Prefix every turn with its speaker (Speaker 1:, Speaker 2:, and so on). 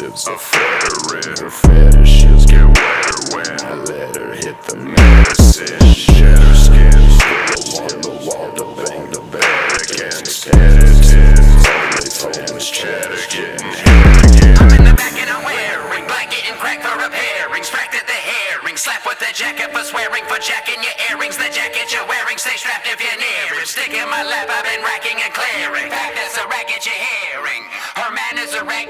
Speaker 1: explosives are flattering. Her fetishes get wetter when I let her hit the medicine. Shatter skin, scribble on the wall to bang the bed against editings. Only phone is chatter getting hit again.
Speaker 2: I'm in the back and I'm wearing blanket and crack for repairing. Extracted the herring, slap with the jacket for swearing, for jacking your earrings. The jacket you're wearing, stay strapped if you're near it. Stick in my lap, I've been racking and clearing. Fact that's a racket you're hearing. Her man is a rag